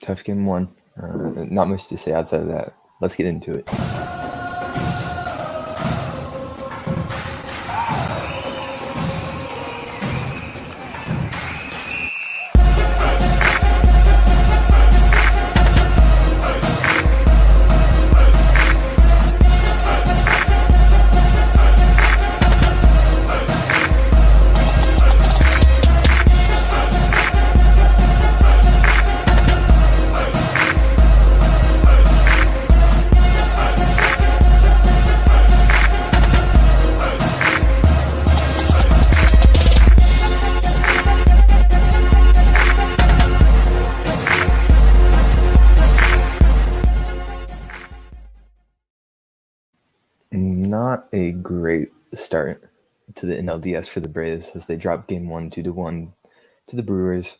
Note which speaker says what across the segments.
Speaker 1: Tough game one. Not much to say outside of that. Let's get into it. Not a great start to the NLDS for the Braves as they dropped game one 2-1 to the Brewers.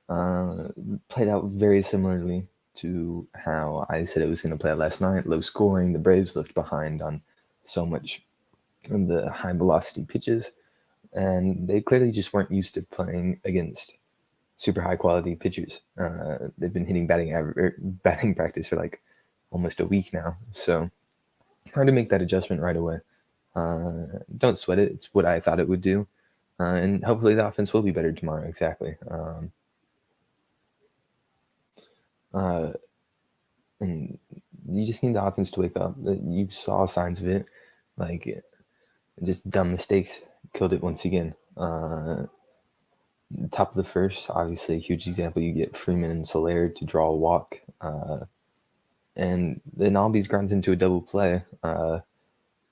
Speaker 1: Played out very similarly to how I said it was going to play last night. Low scoring. The Braves looked behind on so much of the high velocity pitches, and they clearly just weren't used to playing against super high quality pitchers. They've been hitting batting practice for like almost a week now, so hard to make that adjustment right away. Don't sweat it. It's what I thought it would do. And hopefully the offense will be better tomorrow. Exactly. And you just need the offense to wake up. You saw signs of it. Like, just dumb mistakes killed it once again. Top of the first, obviously a huge example. You get Freeman and Soler to draw a walk. And then Albies grounds into a double play.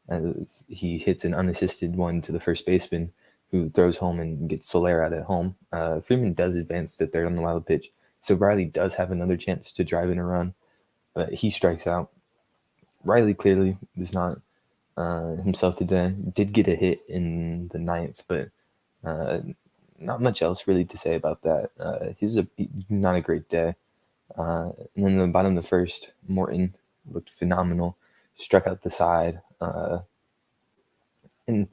Speaker 1: As he hits an unassisted one to the first baseman, who throws home and gets Soler out at home. Freeman does advance to third on the wild pitch, so Riley does have another chance to drive in a run, but he strikes out. Riley clearly was not himself today. Did get a hit in the ninth, but not much else really to say about that. He was not a great day. And then the bottom of the first, Morton looked phenomenal, struck out the side, and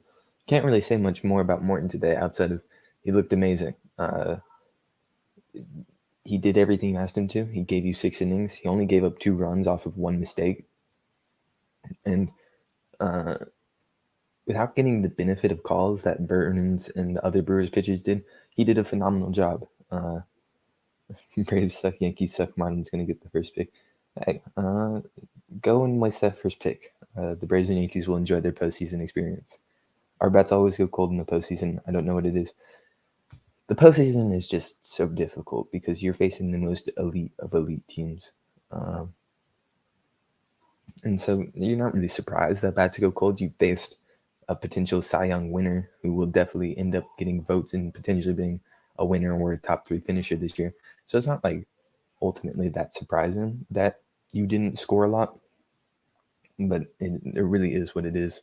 Speaker 1: can't really say much more about Morton today outside of he looked amazing. He did everything you asked him to. He gave you 6 innings. He only gave up 2 runs off of 1 mistake. And without getting the benefit of calls that Burns and the other Brewers pitchers did, he did a phenomenal job. Braves suck, Yankees suck. Martin's going to get the first pick. Hey, go and waste that first pick. The Braves and Yankees will enjoy their postseason experience. Our bats always go cold in the postseason. I don't know what it is. The postseason is just so difficult because you're facing the most elite of elite teams. And so you're not really surprised that bats go cold. You faced a potential Cy Young winner who will definitely end up getting votes and potentially being a winner or a top 3 finisher this year. So it's not like ultimately that surprising that you didn't score a lot, but it really is what it is.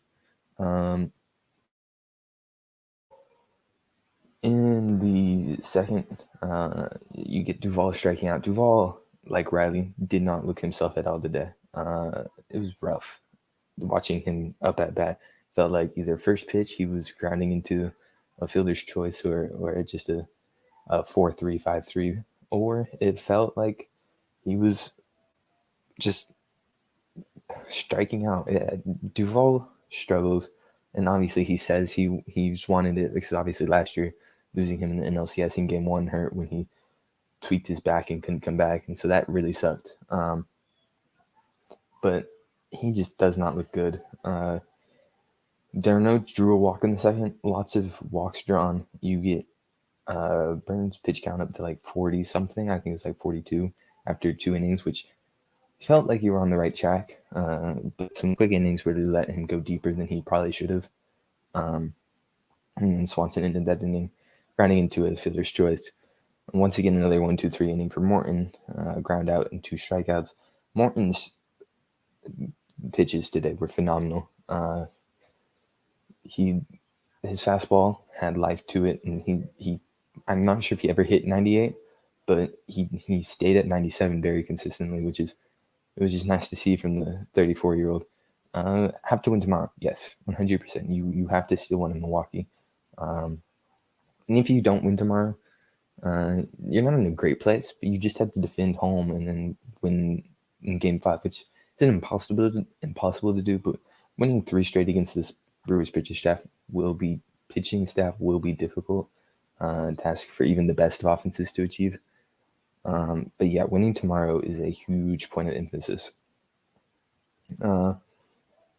Speaker 1: In the second, you get Duvall striking out. Duvall, like Riley, did not look himself at all today. It was rough watching him up at bat. Felt like either first pitch he was grounding into a fielder's choice or just a 4-3, 5-3, or it felt like he was just striking out. Duvall struggles, and obviously he says he's wanted it because obviously last year losing him in the NLCS in game 1 hurt when he tweaked his back and couldn't come back, and so that really sucked. But he just does not look good. Darno drew a walk in the second. Lots of walks drawn. You get Burns' pitch count up to like 40 something. I think it's like 42 after 2 innings, which felt like you were on the right track. But some quick innings really let him go deeper than he probably should have. And then Swanson ended that inning grounding into a fielder's choice. And once again, another 1-2-3 inning for Morton. Ground out and 2 strikeouts. Morton's pitches today were phenomenal. His fastball had life to it, and he I'm not sure if he ever hit 98, but he stayed at 97 very consistently, it was just nice to see from the 34-year-old. Have to win tomorrow, yes, 100%. You have to still win in Milwaukee. And if you don't win tomorrow, You're not in a great place, but you just have to defend home and then win in Game 5, which is impossible to do. But winning 3 straight against this Brewers pitching staff will be difficult task for even the best of offenses to achieve. But yeah, winning tomorrow is a huge point of emphasis. Top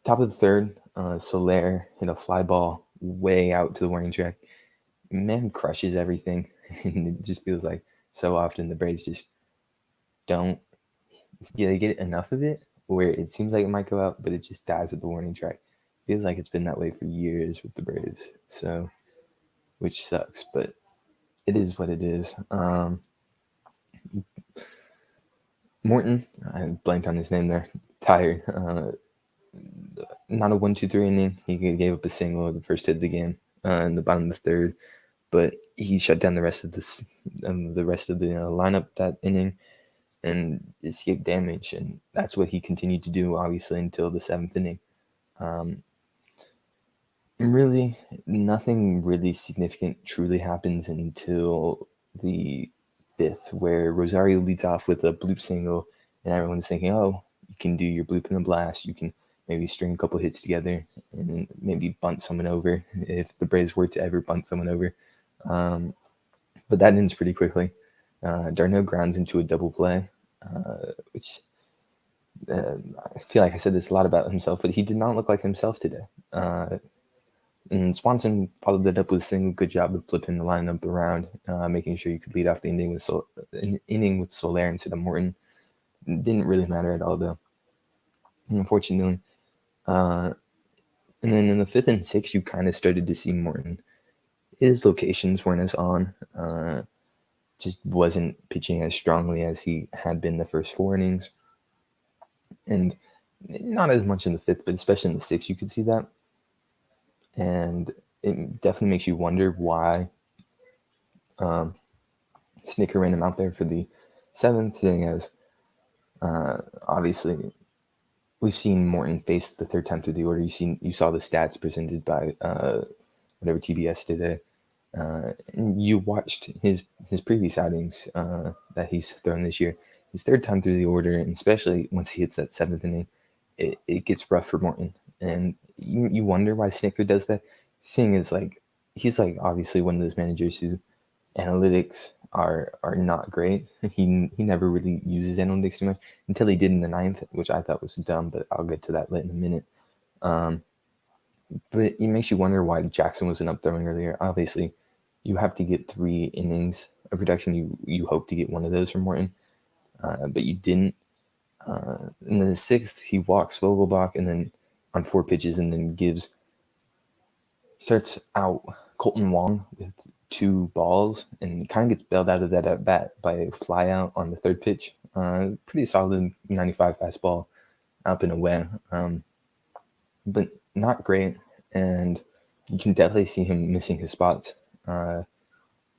Speaker 1: of the third, Soler hit a fly ball way out to the warning track. Man crushes everything, and it just feels like so often the Braves just don't they get enough of it where it seems like it might go out, but it just dies at the warning track. Feels like it's been that way for years with the Braves, so which sucks, but it is what it is. Morton, I blanked on his name there. Tired. Not a 1-2-3 inning. He gave up a single at the first hit of the game in the bottom of the third, but he shut down the rest of the lineup that inning and escaped damage, and that's what he continued to do, obviously, until the 7th inning. Really, nothing really significant truly happens until the 5th, where Rosario leads off with a bloop single, and everyone's thinking, oh, you can do your bloop and a blast. You can maybe string a couple hits together and maybe bunt someone over if the Braves were to ever bunt someone over. But that ends pretty quickly. Darno grounds into a double play, which I feel like I said this a lot about himself, but he did not look like himself today. And Swanson followed that up with a single. Good job of flipping the lineup around, making sure you could lead off the inning with Soler instead of Morton. It didn't really matter at all, though, unfortunately. And then in the 5th and 6th, you kind of started to see Morton. His locations weren't as on. Just wasn't pitching as strongly as he had been the first 4 innings. And not as much in the 5th, but especially in the 6th, you could see that. And it definitely makes you wonder why Snicker ran him out there for the 7th, seeing as obviously we've seen Morton face the 3rd time through the order. You saw the stats presented by whatever TBS today. And you watched his previous outings that he's thrown this year. His 3rd time through the order, and especially once he hits that 7th inning, it gets rough for Morton. And you wonder why Snicker does that. Seeing as he's obviously one of those managers who analytics are not great. He never really uses analytics too much until he did in the 9th, which I thought was dumb, but I'll get to that in a minute. But it makes you wonder why Jackson wasn't up throwing earlier. Obviously, you have to get 3 innings of production. You hope to get one of those from Morton, but you didn't. In the 6th, he walks Vogelbach and then on 4 pitches, and then starts out Colton Wong with 2 balls and kind of gets bailed out of that at bat by a fly out on the 3rd pitch. Pretty solid 95 fastball up and away, but not great. And you can definitely see him missing his spots. And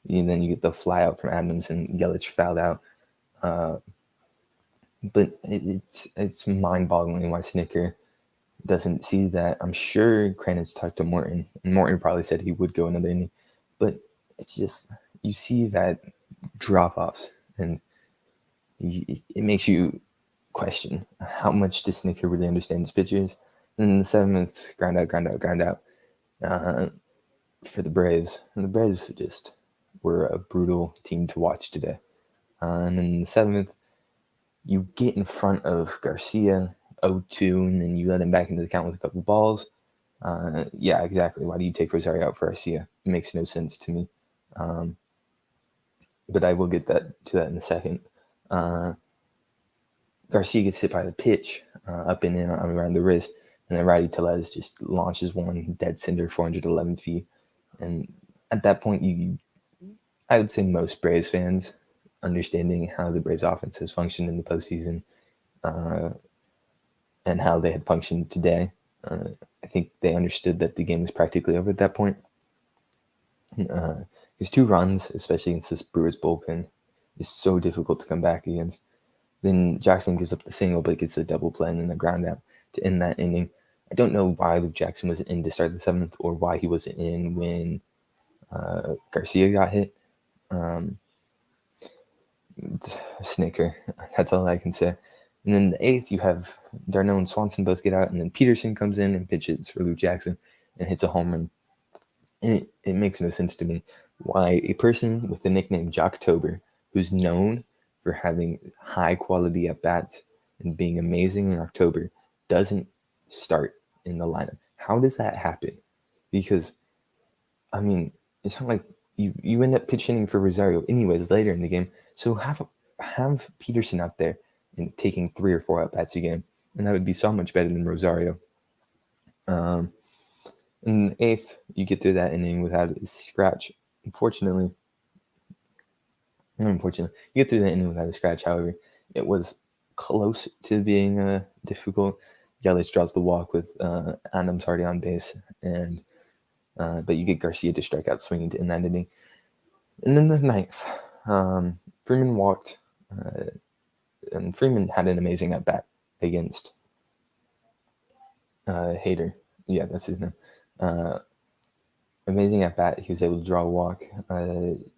Speaker 1: then you get the fly out from Adams and Yelich fouled out. But it's mind-boggling why Snicker doesn't see that. I'm sure Kranitz talked to Morton, and Morton probably said he would go another inning. But it's just, you see that drop-offs, and it makes you question how much does Snicker really understand his pitchers. And then the 7th, grind out for the Braves. And the Braves just were a brutal team to watch today. And then in the 7th, you get in front of Garcia 0-2, and then you let him back into the count with a couple balls. Yeah, exactly. Why do you take Rosario out for Garcia? It makes no sense to me. But I will get to that in a second. Garcia gets hit by the pitch up and in around the wrist, and then Rowdy Tellez just launches one dead center 411 feet. And at that point, I would say most Braves fans, understanding how the Braves offense has functioned in the postseason and how they had functioned today, I think they understood that the game was practically over at that point. Because 2 runs, especially against this Brewers bullpen, is so difficult to come back against. Then Jackson gives up the single, but gets a double play and then a ground out to end that inning. I don't know why Luke Jackson wasn't in to start the 7th or why he wasn't in when Garcia got hit. snicker. That's all I can say. And then the 8th, you have Darno and Swanson both get out, and then Peterson comes in and pitches for Lou Jackson and hits a home run. And it makes no sense to me why a person with the nickname Jocktober, who's known for having high quality at bats and being amazing in October, doesn't start in the lineup. How does that happen? Because, I mean, it's not like you end up pitching for Rosario anyways later in the game. So have Peterson out there and taking 3 or 4 at bats a game, and that would be so much better than Rosario. In the 8th, you get through that inning without a scratch. Unfortunately, you get through that inning without a scratch. However, it was close to being difficult. Yelich draws the walk with Adams already on base, and but you get Garcia to strike out swinging to end that inning. And then the 9th, Freeman walked, and Freeman had an amazing at bat against Hader. Yeah, that's his name. Amazing at bat. He was able to draw a walk.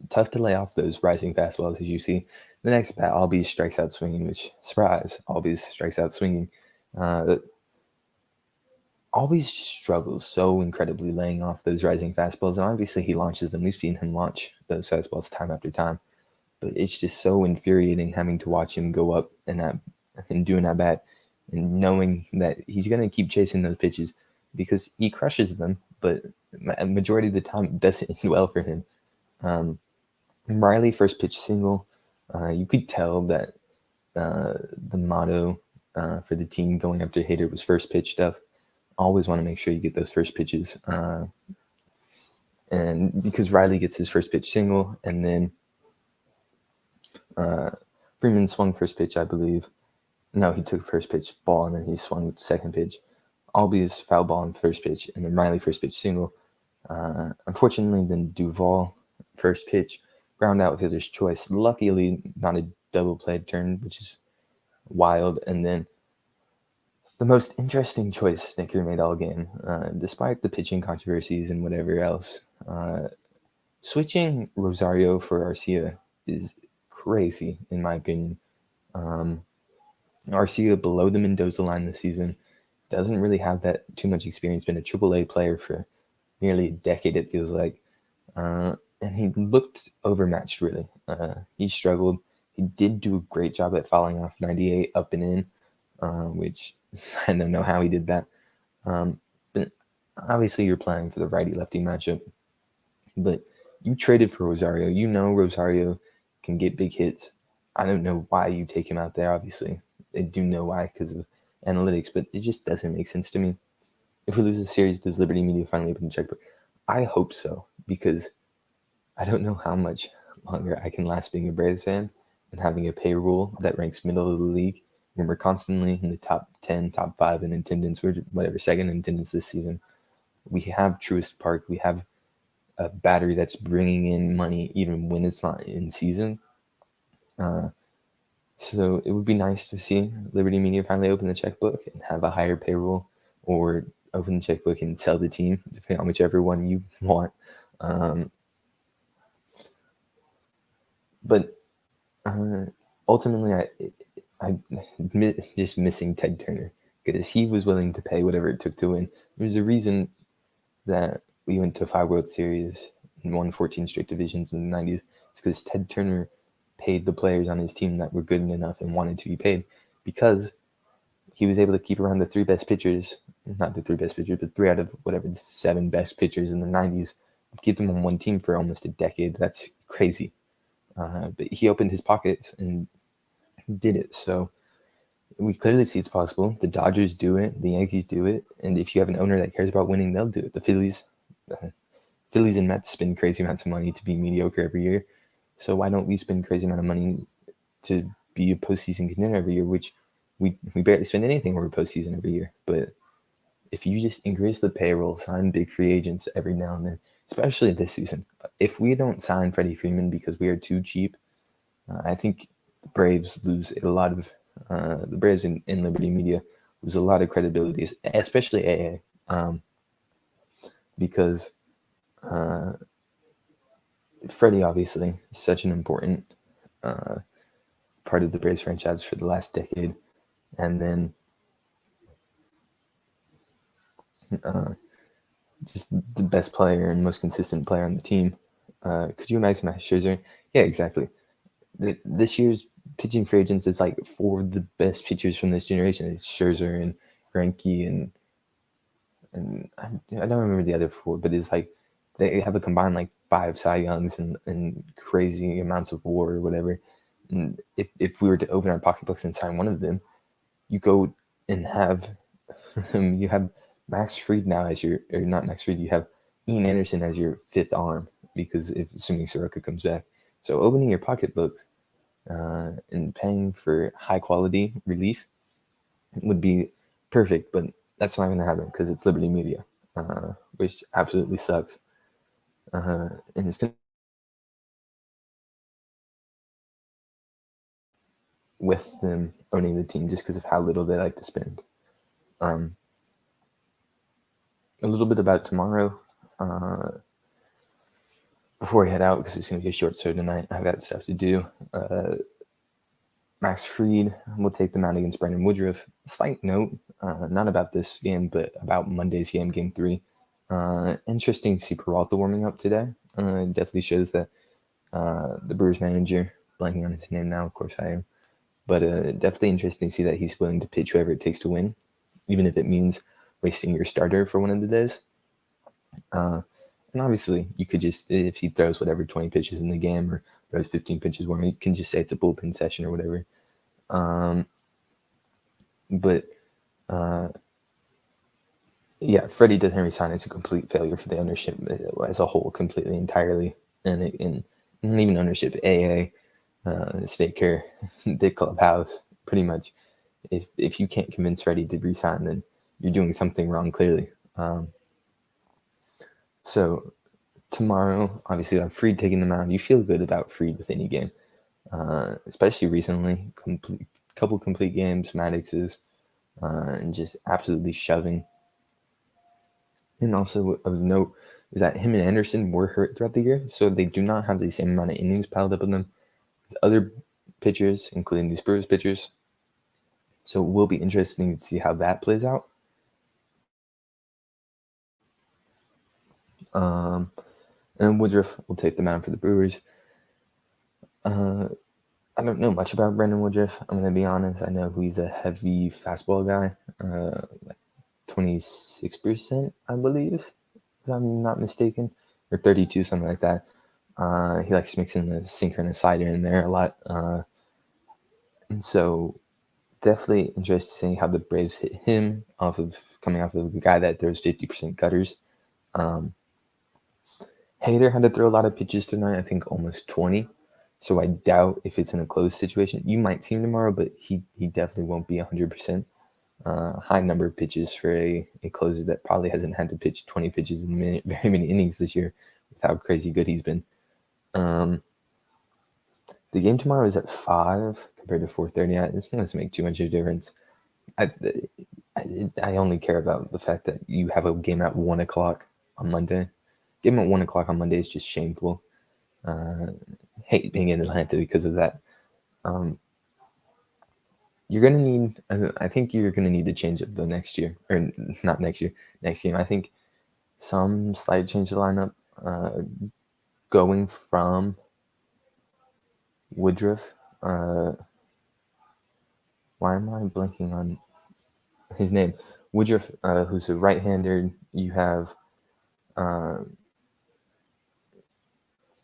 Speaker 1: Tough to lay off those rising fastballs, as you see. The next bat, Albies strikes out swinging, which, surprise, Albies strikes out swinging. Albies struggles so incredibly laying off those rising fastballs, and obviously he launches them. We've seen him launch those fastballs time after time, but it's just so infuriating having to watch him go up and doing that bat and knowing that he's going to keep chasing those pitches because he crushes them, but a majority of the time it doesn't end well for him. Riley first pitch single. You could tell that the motto for the team going after Hader was first pitch stuff. Always want to make sure you get those first pitches. And because Riley gets his first pitch single, and then Freeman swung first pitch, I believe. No, he took first pitch ball, and then he swung second pitch. Albies foul ball on first pitch, and then Riley first pitch single. Unfortunately, then Duvall first pitch, ground out hitter's choice. Luckily, not a double play turn, which is wild. And then the most interesting choice Snicker made all game, despite the pitching controversies and whatever else. Switching Rosario for Arcia is crazy, in my opinion. Arcia below the Mendoza line this season, doesn't really have that too much experience, been a AAA player for nearly a decade, it feels like. And he looked overmatched, really. He struggled. He did do a great job at fouling off 98 up and in, which I don't know how he did that. But obviously you're playing for the righty-lefty matchup. But you traded for Rosario. You know Rosario can get big hits. I don't know why you take him out there, obviously. I do know why because of analytics, but it just doesn't make sense to me. If we lose the series, does Liberty Media finally open the checkbook? I hope so, because I don't know how much longer I can last being a Braves fan and having a payroll that ranks middle of the league when we're constantly in the top 10, top 5 in attendance, we're whatever, second in attendance this season. We have Truist Park. We have a battery that's bringing in money even when it's not in season. So it would be nice to see Liberty Media finally open the checkbook and have a higher payroll, or open the checkbook and sell the team, depending on whichever one you want. But ultimately, I just missing Ted Turner because he was willing to pay whatever it took to win. There's a reason that we went to 5 World Series and won 14 straight divisions in the 90s. It's because Ted Turner paid the players on his team that were good enough and wanted to be paid, because he was able to keep around the 3 best pitchers, not the 3 best pitchers, but 3 out of whatever the 7 best pitchers in the 90s, keep them on one team for almost a decade. That's crazy. But he opened his pockets and did it. So we clearly see it's possible. The Dodgers do it. The Yankees do it. And if you have an owner that cares about winning, they'll do it. The Phillies and Mets spend crazy amounts of money to be mediocre every year. So why don't we spend crazy amount of money to be a postseason contender every year, which we barely spend anything over postseason every year. But if you just increase the payroll, sign big free agents every now and then, especially this season. If we don't sign Freddie Freeman because we are too cheap, I think the Braves lose a lot of the Braves in Liberty Media lose a lot of credibility, especially AA, because Freddie obviously is such an important part of the Braves franchise for the last decade, and then just the best player and most consistent player on the team. Could you imagine Max Scherzer? Yeah, exactly. This year's pitching free agents is like four of the best pitchers from this generation. It's Scherzer and Greinke and I don't remember the other four, but it's like they have a combined like 5 Cy Youngs and crazy amounts of WAR or whatever. And if we were to open our pocketbooks and sign one of them, you go and have you have Max Fried now as your, or not Max Fried, you have Ian Anderson as your 5th arm, because if assuming Soroka comes back. So opening your pocketbooks and paying for high quality relief would be perfect, but that's not going to happen because it's Liberty Media, which absolutely sucks. And it's going to with them owning the team just because of how little they like to spend. A little bit about tomorrow before we head out, because it's going to be a short show tonight. I've got stuff to do. Max Fried will take the mound against Brandon Woodruff. Slight note, not about this game, but about Monday's game, Game 3. Interesting to see Peralta warming up today. It definitely shows that the Brewers manager, blanking on his name now, of course I am, but definitely interesting to see that he's willing to pitch whoever it takes to win, even if it means wasting your starter for one of the days. And obviously, you could just, if he throws whatever 20 pitches in the game or throws 15 pitches warm, you can just say it's a bullpen session or whatever. Yeah, Freddie doesn't resign. It's a complete failure for the ownership as a whole, completely, entirely, and not even ownership, AA, State Care, the clubhouse, pretty much. If you can't convince Freddie to resign, then you're doing something wrong, clearly. So tomorrow, obviously, you have Fried taking the mound. You feel good about Fried with any game, especially recently. Couple complete games, Maddox's, and just absolutely shoving. And also of note is that him and Anderson were hurt throughout the year, so they do not have the same amount of innings piled up on them as other pitchers, including these Brewers pitchers. So it will be interesting to see how that plays out. And Woodruff will take the mound for the Brewers. I don't know much about Brandon Woodruff. I'm going to be honest. I know he's a heavy fastball guy, like 26%, I believe, if I'm not mistaken, or 32, something like that. He likes mixing the sinker and the slider in there a lot. And so definitely interested to see how the Braves hit him coming off of a guy that throws 50% cutters. Hader had to throw a lot of pitches tonight, I think almost 20. So I doubt if it's in a closed situation. You might see him tomorrow, but he definitely won't be 100%. High number of pitches for a closer that probably hasn't had to pitch 20 pitches in very many innings this year with how crazy good he's been. The game tomorrow is at 5 compared to 4:30. It's not going to make too much of a difference. I only care about the fact that you have a game at 1 o'clock on Monday. Game at 1 o'clock on Monday is just shameful. Hate being in Atlanta because of that. You're going to need, I think you're going to need to change up the next year, or not next year, next game. I think some slight change of the lineup, going from Woodruff. Why am I blanking on his name? Woodruff, who's a right-hander. You have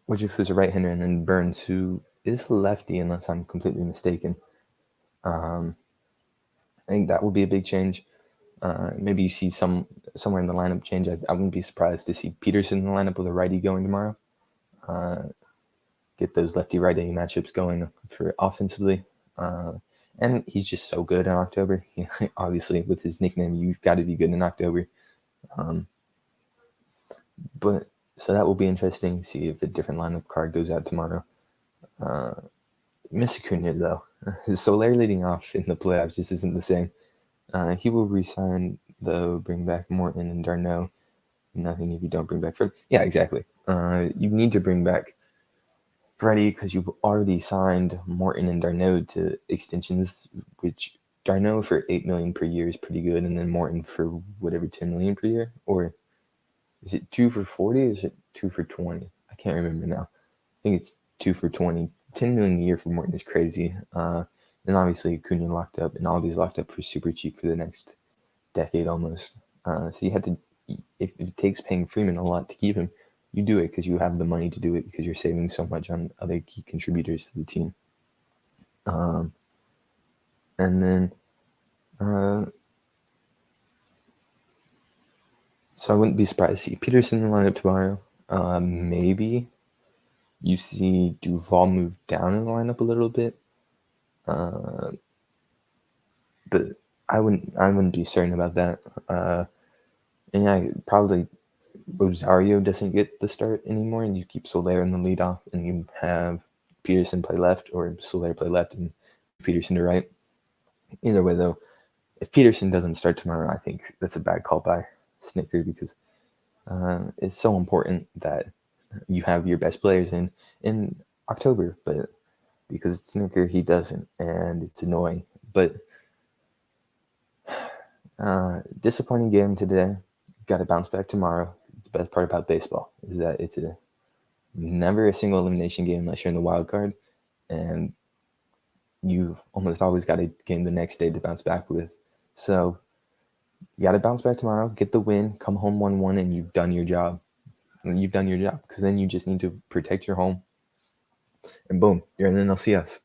Speaker 1: Woodruff, who's a right-hander, and then Burns, who is a lefty, unless I'm completely mistaken. I think that would be a big change. Maybe you see somewhere in the lineup change. I wouldn't be surprised to see Peterson in the lineup with a righty going tomorrow. Get those lefty-righty matchups going for offensively. And he's just so good in October. Obviously, with his nickname, you've got to be good in October. But so that will be interesting to see if a different lineup card goes out tomorrow. Miss Acuna, though. Soler leading off in the playoffs just isn't the same. He will resign, though, bring back Morton and Darno. Nothing if you don't bring back Fred. Yeah, exactly. You need to bring back Freddie, because you've already signed Morton and Darno to extensions, which Darno for $8 million per year is pretty good, and then Morton for whatever $10 million per year, or is it 2 for 40 or is it 2 for 20? I can't remember now. I think it's 2 for 20. $10 million a year for Morton is crazy. And obviously Acuna locked up, and all these locked up for super cheap for the next decade almost. So you had to, if it takes paying Freeman a lot to keep him, you do it because you have the money to do it because you're saving so much on other key contributors to the team. And then, so I wouldn't be surprised to see Peterson in the lineup tomorrow. Maybe you see Duvall move down in the lineup a little bit. But I wouldn't be certain about that. And yeah, probably Rosario doesn't get the start anymore, and you keep Soler in the leadoff, and you have Peterson play left, or Soler play left, and Peterson to right. Either way, though, if Peterson doesn't start tomorrow, I think that's a bad call by Snicker, because it's so important that you have your best players in October, but because it's Snicker, he doesn't, and it's annoying. But disappointing game today. Got to bounce back tomorrow. The best part about baseball is that it's never a single elimination game unless you're in the wild card, and you've almost always got a game the next day to bounce back with. So you got to bounce back tomorrow, get the win, come home 1-1, and you've done your job. You've done your job, because then you just need to protect your home, and boom, you're in NLCS.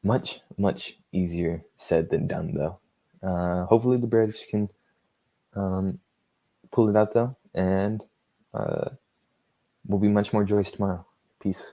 Speaker 1: Much, much easier said than done, though. Hopefully the Braves can pull it out, though, and we'll be much more joyous tomorrow. Peace.